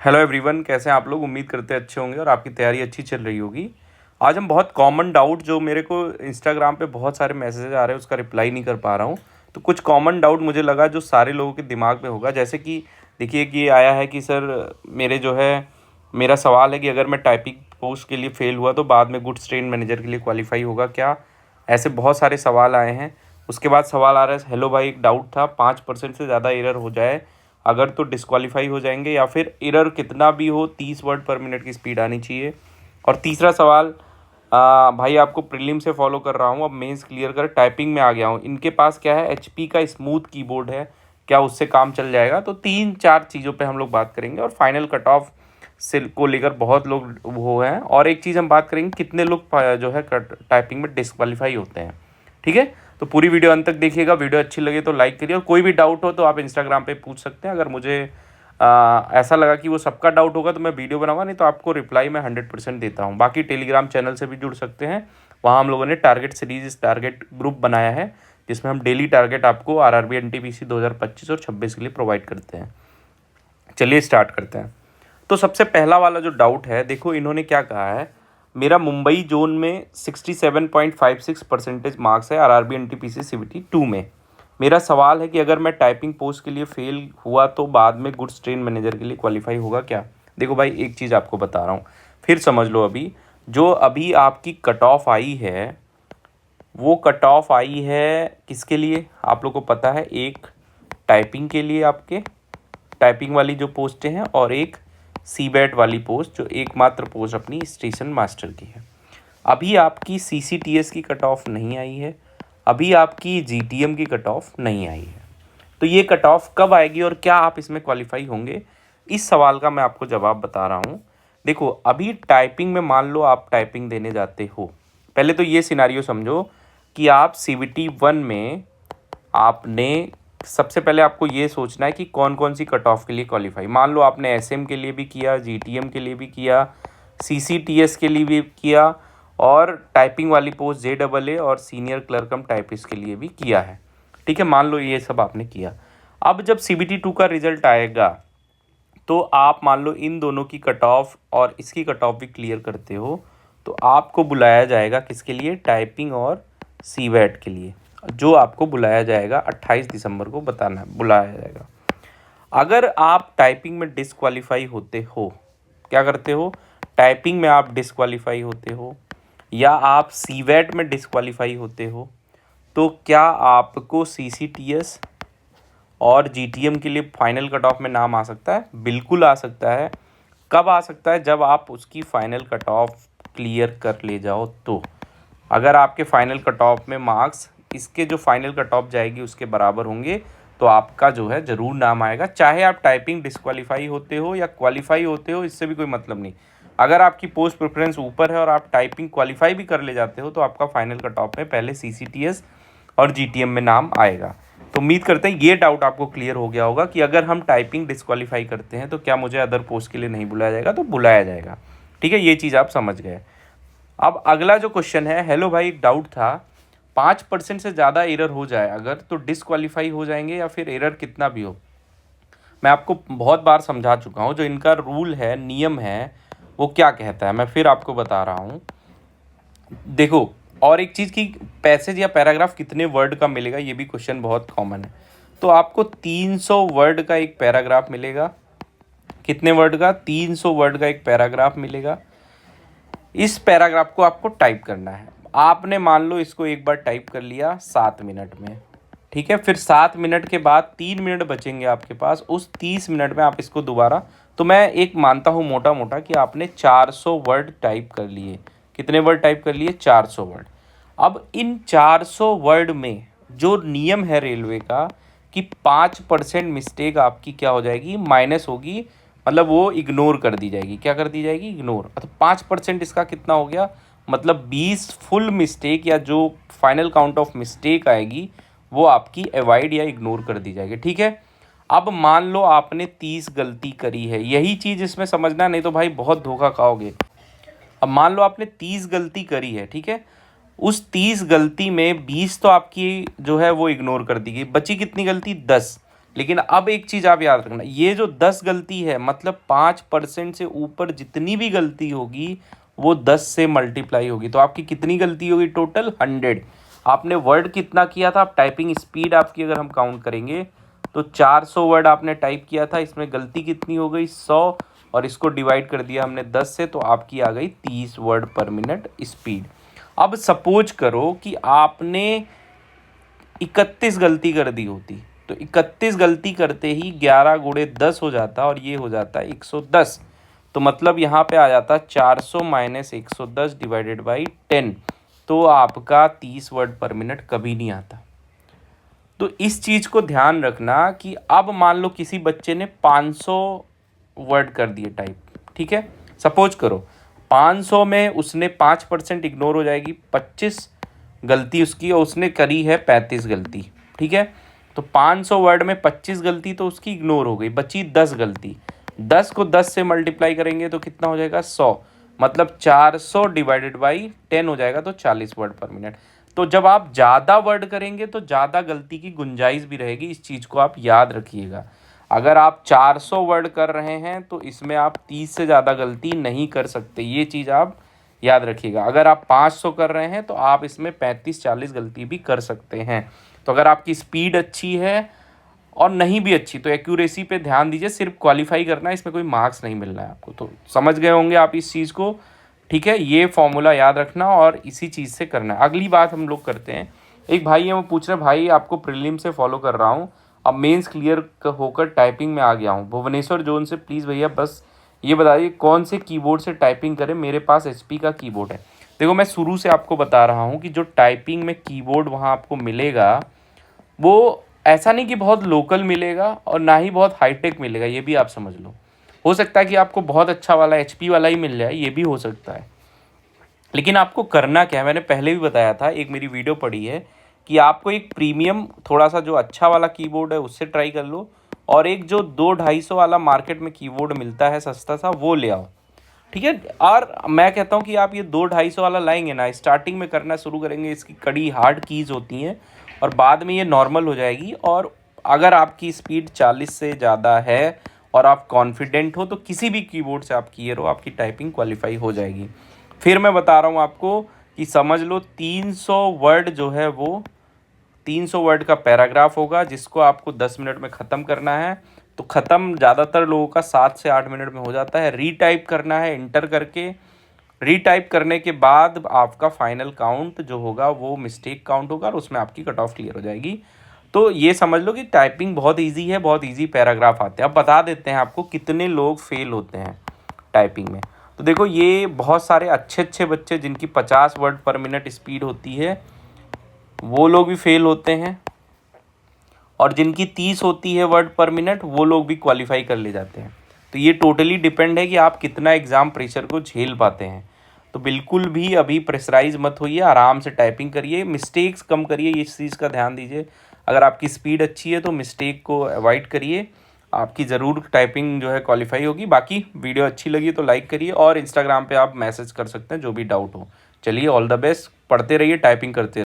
Hello everyone, कैसे हैं आप लोग। उम्मीद करते हैं अच्छे होंगे और आपकी तैयारी अच्छी चल रही होगी। आज हम बहुत कॉमन डाउट जो मेरे को इंस्टाग्राम पे बहुत सारे मैसेजेस आ रहे हैं उसका रिप्लाई नहीं कर पा रहा हूँ। तो कुछ कॉमन डाउट मुझे लगा जो सारे लोगों के दिमाग में होगा। जैसे कि देखिए कि ये आया है कि सर मेरे जो है मेरा सवाल है कि अगर मैं टाइपिंग पोस्ट के लिए फ़ेल हुआ तो बाद में गुड्स ट्रेन मैनेजर के लिए क्वालिफाई होगा क्या। ऐसे बहुत सारे सवाल आए हैं। उसके बाद सवाल आ रहा है, हेलो भाई, एक डाउट था, 5% से ज़्यादा एरर हो जाए अगर तो डिस्क्वालीफाई हो जाएंगे, या फिर एरर कितना भी हो 30 वर्ड पर मिनट की स्पीड आनी चाहिए। और तीसरा सवाल, भाई आपको प्रीलिम से फॉलो कर रहा हूँ, अब मेंस क्लियर कर टाइपिंग में आ गया हूँ, इनके पास क्या है, एचपी का स्मूथ कीबोर्ड है, क्या उससे काम चल जाएगा। तो 3-4 चीज़ों पे हम लोग बात करेंगे और फाइनल कट ऑफ से को लेकर बहुत लोग वो हैं। और एक चीज़ हम बात करेंगे, कितने लोग जो है टाइपिंग में डिस्क्वालीफाई होते हैं। ठीक है, तो पूरी वीडियो अंत तक देखिएगा। वीडियो अच्छी लगे तो लाइक करिए और कोई भी डाउट हो तो आप इंस्टाग्राम पे पूछ सकते हैं। अगर मुझे ऐसा लगा कि वो सबका डाउट होगा तो मैं वीडियो बनाऊंगा, नहीं तो आपको रिप्लाई मैं 100% देता हूँ। बाकी टेलीग्राम चैनल से भी जुड़ सकते हैं, वहाँ हम लोगों ने टारगेट सीरीज टारगेट ग्रुप बनाया है जिसमें हम डेली टारगेट आपको आरआरबी एनटीपीसी 2025 और 26 के लिए प्रोवाइड करते हैं। चलिए स्टार्ट करते हैं। तो सबसे पहला वाला जो डाउट है, देखो इन्होंने क्या कहा है, मेरा मुंबई जोन में 67.56% मार्क्स है आरआरबी एनटीपीसी सीबीटी 2 में। मेरा सवाल है कि अगर मैं टाइपिंग पोस्ट के लिए फेल हुआ तो बाद में गुड्स ट्रेन मैनेजर के लिए क्वालिफाई होगा क्या। देखो भाई, एक चीज़ आपको बता रहा हूँ, फिर समझ लो। अभी आपकी कट ऑफ आई है, वो कट ऑफ आई है किसके लिए आप लोग को पता है। एक टाइपिंग के लिए, आपके टाइपिंग वाली जो पोस्टें हैं, और एक सीबैट वाली पोस्ट जो एकमात्र पोस्ट अपनी स्टेशन मास्टर की है। अभी आपकी सीसीटीएस की कट ऑफ नहीं आई है, अभी आपकी जीटीएम की कट ऑफ नहीं आई है। तो ये कट ऑफ कब आएगी और क्या आप इसमें क्वालिफाई होंगे, इस सवाल का मैं आपको जवाब बता रहा हूँ। देखो, अभी टाइपिंग में मान लो आप टाइपिंग देने जाते हो, पहले तो ये सिनारियो समझो कि आप सीबीटी 1 में आपने सबसे पहले आपको ये सोचना है कि कौन कौन सी कट ऑफ के लिए क्वालिफाई। मान लो आपने एसएम के लिए भी किया, जीटीएम के लिए भी किया, सीसीटीएस के लिए भी किया, और टाइपिंग वाली पोस्ट जेडबलए और सीनियर क्लर्कम टाइपिस्ट के लिए भी किया है। ठीक है, मान लो ये सब आपने किया। अब जब सीबीटी 2 का रिजल्ट आएगा तो आप मान लो इन दोनों की कट ऑफ और इसकी कट ऑफ भी क्लियर करते हो, तो आपको बुलाया जाएगा किसके लिए, टाइपिंग और सीवैट के लिए, जो आपको बुलाया जाएगा 28 दिसंबर को बताना बुलाया जाएगा। अगर आप टाइपिंग में डिस्क्वालीफाई होते हो, क्या करते हो, टाइपिंग में आप डिस्क्वालीफाई होते हो या आप सीवैट में डिस्क्वालीफाई होते हो, तो क्या आपको सीसीटीएस और जीटीएम के लिए फाइनल कट ऑफ में नाम आ सकता है। बिल्कुल आ सकता है। कब आ सकता है, जब आप उसकी फाइनल कट ऑफ क्लियर कर ले जाओ। तो अगर आपके फाइनल कट ऑफ में मार्क्स इसके जो फाइनल कट ऑफ जाएगी उसके बराबर होंगे तो आपका जो है ज़रूर नाम आएगा। चाहे आप टाइपिंग डिस्क्वालीफाई होते हो या क्वालिफाई होते हो, इससे भी कोई मतलब नहीं। अगर आपकी पोस्ट प्रेफरेंस ऊपर है और आप टाइपिंग क्वालिफाई भी कर ले जाते हो तो आपका फाइनल कट ऑफ में पहले सीसीटीएस और जीटीएम में नाम आएगा। तो उम्मीद करते हैं ये डाउट आपको क्लियर हो गया होगा कि अगर हम टाइपिंग डिस्क्वालीफाई करते हैं तो क्या मुझे अदर पोस्ट के लिए नहीं बुलाया जाएगा, तो बुलाया जाएगा। ठीक है, ये चीज़ आप समझ गए। अब अगला जो क्वेश्चन है, हेलो भाई, एक डाउट था, 5% से ज़्यादा एरर हो जाए अगर तो डिस्क्वालीफाई हो जाएंगे या फिर एरर कितना भी हो। मैं आपको बहुत बार समझा चुका हूँ, जो इनका रूल है, नियम है, वो क्या कहता है, मैं फिर आपको बता रहा हूँ। देखो, और एक चीज़ की पैसेज या पैराग्राफ कितने वर्ड का मिलेगा, ये भी क्वेश्चन बहुत कॉमन है। तो आपको 300 वर्ड का एक पैराग्राफ मिलेगा। कितने वर्ड का, 300 वर्ड का एक पैराग्राफ मिलेगा। इस पैराग्राफ को आपको टाइप करना है। आपने मान लो इसको एक बार टाइप कर लिया 7 मिनट में, ठीक है, फिर 7 मिनट के बाद 3 मिनट बचेंगे आपके पास, उस 30 मिनट में आप इसको दोबारा, तो मैं एक मानता हूँ मोटा मोटा कि आपने 400 वर्ड टाइप कर लिए। कितने वर्ड टाइप कर लिए, 400 वर्ड। अब इन 400 वर्ड में जो नियम है रेलवे का कि 5% मिस्टेक आपकी क्या हो जाएगी, माइनस होगी, मतलब वो इग्नोर कर दी जाएगी। क्या कर दी जाएगी, इग्नोर। तो 5% इसका कितना हो गया, मतलब 20 फुल मिस्टेक या जो फाइनल काउंट ऑफ मिस्टेक आएगी वो आपकी अवॉइड या इग्नोर कर दी जाएगी। ठीक है, अब मान लो आपने 30 गलती करी है, यही चीज़ इसमें समझना, नहीं तो भाई बहुत धोखा खाओगे। अब मान लो आपने 30 गलती करी है, ठीक है, उस 30 गलती में 20 तो आपकी जो है वो इग्नोर कर दी गई, बची कितनी गलती, 10। लेकिन अब एक चीज़ आप याद रखना, ये जो 10 गलती है मतलब 5% से ऊपर जितनी भी गलती होगी वो 10 से मल्टीप्लाई होगी। तो आपकी कितनी गलती होगी टोटल? 100। आपने वर्ड कितना किया था? आप टाइपिंग स्पीड आपकी अगर हम काउंट करेंगे तो 400 वर्ड आपने टाइप किया था, इसमें गलती कितनी हो गई? 100, और इसको डिवाइड कर दिया हमने 10 से, तो आपकी आ गई 30 वर्ड पर मिनट स्पीड। अब सपोज करो कि आपने 31 गलती कर दी होती, तो 31 गलती करते ही 11 गुणे 10 हो जाता और ये हो जाता है 110। तो मतलब यहाँ पे आ जाता 400 माइनस 110 डिवाइडेड बाई 10। तो आपका 30 वर्ड पर मिनट कभी नहीं आता। तो इस चीज़ को ध्यान रखना कि अब मान लो किसी बच्चे ने 500 वर्ड कर दिए टाइप, ठीक है, सपोज करो 500 में उसने 5% इग्नोर हो जाएगी, 25 गलती उसकी, और उसने करी है 35 गलती, ठीक है। तो 500 वर्ड में 25 गलती तो उसकी इग्नोर हो गई, बची 10 गलती। 10 को 10 से मल्टीप्लाई करेंगे तो कितना हो जाएगा? 100, मतलब 400 डिवाइडेड बाई 10 हो जाएगा, तो 40 वर्ड पर मिनट। तो जब आप ज़्यादा वर्ड करेंगे तो ज़्यादा गलती की गुंजाइश भी रहेगी, इस चीज़ को आप याद रखिएगा। अगर आप 400 वर्ड कर रहे हैं तो इसमें आप 30 से ज़्यादा गलती नहीं कर सकते, ये चीज़ आप याद रखिएगा। अगर आप 500 कर रहे हैं तो आप इसमें 35-40 गलती भी कर सकते हैं। तो अगर आपकी स्पीड अच्छी है और नहीं भी अच्छी तो एक्यूरेसी पे ध्यान दीजिए, सिर्फ क्वालिफाई करना है, इसमें कोई मार्क्स नहीं मिल रहा है आपको। तो समझ गए होंगे आप इस चीज़ को, ठीक है। ये फॉर्मूला याद रखना और इसी चीज़ से करना है। अगली बात हम लोग करते हैं, एक भाई है वो पूछ रहे हैं भाई आपको प्रीलिम से फॉलो कर रहा हूँ, अब मेंस क्लियर होकर टाइपिंग में आ गया हूँ भुवनेश्वर जोन से, प्लीज़ भैया बस ये बताइए कौन से कीबोर्ड से टाइपिंग करें, मेरे पास HP का कीबोर्ड है। देखो मैं शुरू से आपको बता रहा हूँ कि जो टाइपिंग में कीबोर्ड वहाँ आपको मिलेगा वो ऐसा नहीं कि बहुत लोकल मिलेगा और ना ही बहुत हाईटेक मिलेगा, ये भी आप समझ लो। हो सकता है कि आपको बहुत अच्छा वाला HP वाला ही मिल जाए, ये भी हो सकता है। लेकिन आपको करना क्या है, मैंने पहले भी बताया था, एक मेरी वीडियो पड़ी है कि आपको एक प्रीमियम थोड़ा सा जो अच्छा वाला कीबोर्ड है उससे ट्राई कर लो, और एक जो 200-250 वाला मार्केट में कीबोर्ड मिलता है सस्ता सा वो ले आओ, ठीक है। और मैं कहता हूँ कि आप ये 200-250 वाला लाएंगे ना, स्टार्टिंग में करना शुरू करेंगे, इसकी कड़ी हार्ड कीज़ होती हैं और बाद में ये नॉर्मल हो जाएगी। और अगर आपकी स्पीड 40 से ज़्यादा है और आप कॉन्फिडेंट हो तो किसी भी कीबोर्ड से आप किए रहो, आपकी टाइपिंग क्वालिफाई हो जाएगी। फिर मैं बता रहा हूँ आपको कि समझ लो 300 वर्ड जो है वो 300 वर्ड का पैराग्राफ होगा जिसको आपको 10 मिनट में ख़त्म करना है। तो ख़त्म ज़्यादातर लोगों का 7 से 8 मिनट में हो जाता है। रीटाइप करना है इंटर करके, रीटाइप करने के बाद आपका फाइनल काउंट जो होगा वो मिस्टेक काउंट होगा और उसमें आपकी कट ऑफ क्लियर हो जाएगी। तो ये समझ लो कि टाइपिंग बहुत इजी है, बहुत इजी पैराग्राफ आते हैं। अब बता देते हैं आपको कितने लोग फेल होते हैं टाइपिंग में। तो देखो ये बहुत सारे अच्छे अच्छे बच्चे जिनकी 50 वर्ड पर मिनट स्पीड होती है वो लोग भी फेल होते हैं, और जिनकी 30 होती है वर्ड पर मिनट वो लोग भी क्वालिफाई कर ले जाते हैं। तो ये टोटली डिपेंड है कि आप कितना एग्ज़ाम प्रेशर को झेल पाते हैं। तो बिल्कुल भी अभी प्रेशराइज मत होइए, आराम से टाइपिंग करिए, मिस्टेक्स कम करिए, इस चीज़ का ध्यान दीजिए। अगर आपकी स्पीड अच्छी है तो मिस्टेक को अवॉइड करिए, आपकी ज़रूर टाइपिंग जो है क्वालिफाई होगी। बाकी वीडियो अच्छी लगी तो लाइक करिए और इंस्टाग्राम पे आप मैसेज कर सकते हैं जो भी डाउट हो। चलिए ऑल द बेस्ट, पढ़ते रहिए, टाइपिंग करते रहिए।